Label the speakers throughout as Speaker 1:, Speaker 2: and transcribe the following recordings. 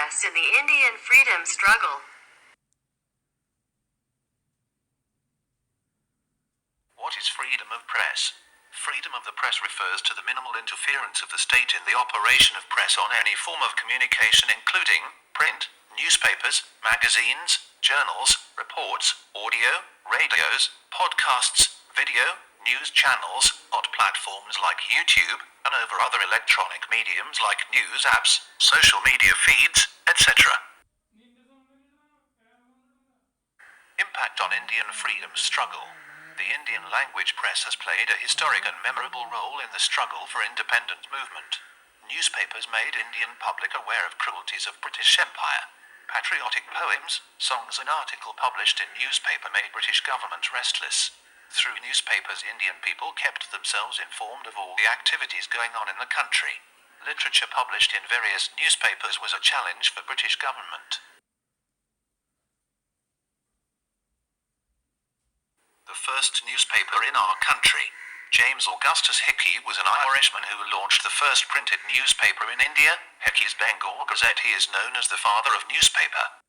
Speaker 1: press in the Indian freedom struggle.
Speaker 2: What is freedom of press? Freedom of the press refers to the minimal interference of the state in the operation of press on any form of communication, including print, newspapers, magazines, journals, reports, audio, radios, podcasts, video, news channels, on platforms like YouTube, and over other electronic mediums like news apps, social media feeds, etc. Impact on Indian freedom struggle. The Indian language press has played a historic and memorable role in the struggle for independent movement. Newspapers made Indian public aware of cruelties of British Empire. Patriotic poems, songs and articles published in newspaper made British government restless. Through newspapers, Indian people kept themselves informed of all the activities going on in the country. Literature published in various newspapers was a challenge for British government. The first newspaper in our country. James Augustus Hickey was an Irishman who launched the first printed newspaper in India, Hickey's Bengal Gazette. He is known as the father of newspaper.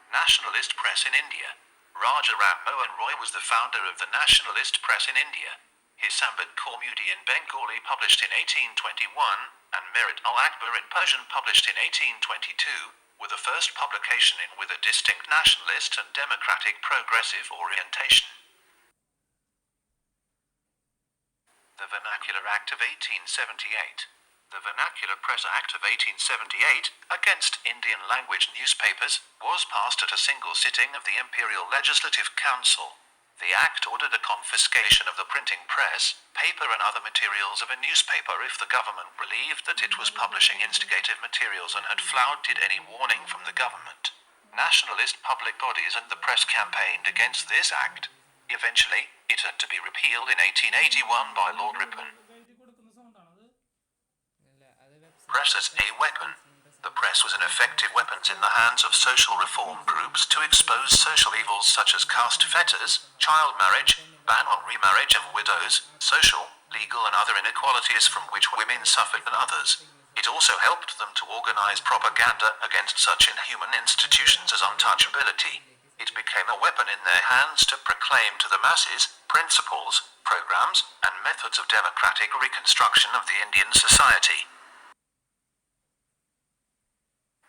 Speaker 2: Nationalist press in India. Raja Ram Mohan Roy was the founder of the nationalist press in India. His Sambad Kaumudi in Bengali published in 1821, and Merit al-Akbar in Persian published in 1822, were the first publication in with a distinct nationalist and democratic progressive orientation. The Vernacular Act of 1878. The Vernacular Press Act of 1878, against Indian language newspapers, was passed at a single sitting of the Imperial Legislative Council. The Act ordered a confiscation of the printing press, paper and other materials of a newspaper if the government believed that it was publishing instigative materials and had flouted any warning from the government. Nationalist public bodies and the press campaigned against this act. Eventually, it had to be repealed in 1881 by Lord Ripon. Press as a weapon. The press was an effective weapon in the hands of social reform groups to expose social evils such as caste fetters, child marriage, ban on remarriage of widows, social, legal and other inequalities from which women suffered and others. It also helped them to organize propaganda against such inhuman institutions as untouchability. It became a weapon in their hands to proclaim to the masses principles, programs, and methods of democratic reconstruction of the Indian society.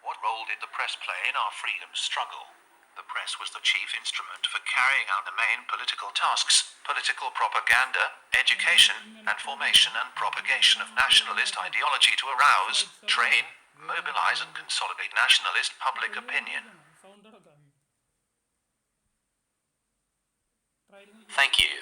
Speaker 2: What role did the press play in our freedom struggle? The press was the chief instrument for carrying out the main political tasks, political propaganda, education, and formation and propagation of nationalist ideology to arouse, train, mobilize and consolidate nationalist public opinion.
Speaker 3: Thank you.